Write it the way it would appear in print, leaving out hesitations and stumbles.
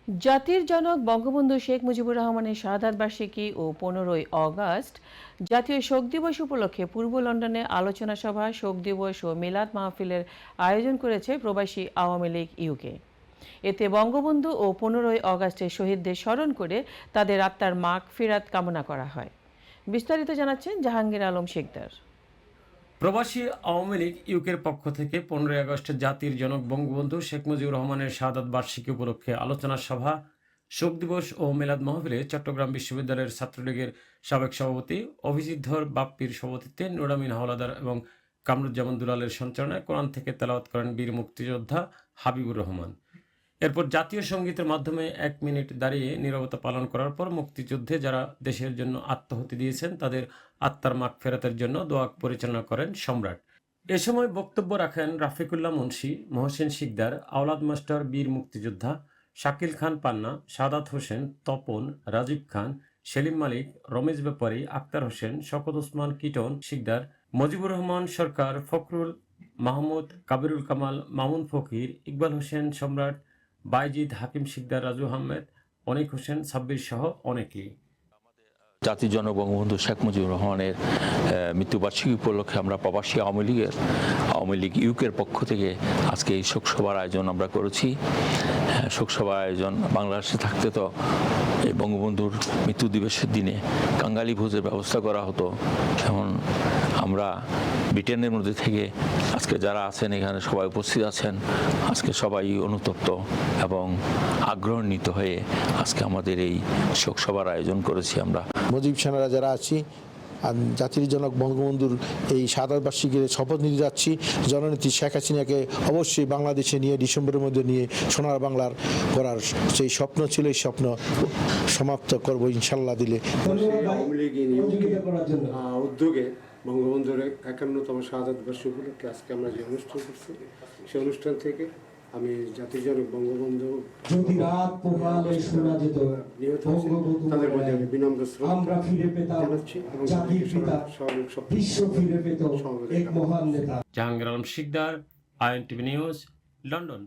জাতির জনক বঙ্গবন্ধু শেখ মুজিবুর রহমানের শাহাদাত বার্ষিকী ও 15ই অগাস্ট জাতীয় শোক দিবস উপলক্ষে পূর্ব লন্ডনে আলোচনা সভা, শোক দিবস ও মিলাদ মাহফিলের আয়োজন করেছে প্রবাসী আওয়ামী লীগ ইউকে। এতে বঙ্গবন্ধু ও 15ই অগাস্টের শহীদদের স্মরণ করে তাদের আত্মার মাগফিরাত কামনা করা হয়। বিস্তারিত জানাচ্ছেন জাহাঙ্গীর আলম শিকদার। প্রবাসী আওয়ামী লীগ ইউকের পক্ষ থেকে 15ই আগস্ট জাতির জনক বঙ্গবন্ধু শেখ মুজিবুর রহমানের শাহাদাত বার্ষিকী উপলক্ষে আলোচনা সভা, শোক দিবস ও মিলাদ মাহফিলে চট্টগ্রাম বিশ্ববিদ্যালয়ের ছাত্রলীগের সাবেক সভাপতি অভিজিৎ ধর বাপ্পির সভাপতিত্বে নুর আমিন হাওলাদার এবং কামরুজ্জামান দুলালের সঞ্চালনায় কোরআন থেকে তেলাওয়াত করেন বীর মুক্তিযোদ্ধা হাবিবুর রহমান। এরপর জাতীয় সঙ্গীতের মাধ্যমে 1 মিনিট দাঁড়িয়ে নীরবতা পালন করার পর মুক্তিযুদ্ধে যারা দেশের জন্য আত্মাহুতি দিয়েছেন তাদের আত্মার মাগফিরাতের জন্য দোয়া পরিচালনা করেন সম্রাট। এ সময় বক্তব্য রাখেন রাফিকুল্লাহ মুন্সি, মহসিন শিকদার, আওলাদ মাস্টার, বীর মুক্তিযোদ্ধা শাকিল খান পান্না, সাদাত হোসেন, তপন, রাজীব খান, সেলিম মালিক, রমেশ ব্যাপারী, আক্তার হোসেন, শওকত ওসমান, কিটন শিকদার, মজিবুর রহমান সরকার, ফখরুল মাহমুদ, কাবিরুল কামাল, মামুন ফকির, ইকবাল হোসেন সম্রাট, বাইজিদ, হাকিম শিকদার, রাজু আহমেদ, অনিক হোসেন, সাব্বির সহ অনেকেই। জাতির জনক বঙ্গবন্ধু শেখ মুজিবুর রহমানের মৃত্যুবার্ষিকী উপলক্ষে আমরা প্রবাসী আওয়ামী লীগ ইউকের পক্ষ থেকে আজকে এই শোকসভার আয়োজন আমরা করেছি। শোকসভার আয়োজন বাংলাদেশে থাকতে তো এই বঙ্গবন্ধুর মৃত্যু দিবসের দিনে কাঙ্গালি ভোজের ব্যবস্থা করা হতো। যেমন আমরা ব্রিটেনের মধ্যে থেকে আজকে যারা আছেন এখানে সবাই উপস্থিত আছেন, আজকে সবাই অনুতপ্ত এবং আগ্রহান্বিত হয়ে আজকে আমাদের এই শোকসভার আয়োজন করেছি। আমরা মুজিব সেনারা যারা আছি আর জাতির জনক বঙ্গবন্ধুর এই শাহাদাত বার্ষিকীর শপথ নিতে যাচ্ছি। জননেত্রী শেখ হাসিনাকে অবশ্যই বাংলাদেশে নিয়ে ডিসেম্বরের মধ্যে নিয়ে সোনার বাংলার করার সেই স্বপ্ন ছিল, এই স্বপ্ন সমাপ্ত করব ইনশাল্লাহ দিলে। আওয়ামী লীগ উদ্যোগে বঙ্গবন্ধুর 51তম শাহাদাত বর্ষ উপলক্ষে আজকে আমরা যে অনুষ্ঠান করছি, সেই অনুষ্ঠান থেকে আমি জাতির জনক বঙ্গবন্ধু যদি রাত পোহালে শোনা যেত তাদের মধ্যে বিনম্র আমরা ফিরে পেতাম জাতির পিতা, বিশ্ব ফিরে পেত এক মহান নেতা। Jahangir Alam Sikdar, INTV news, London.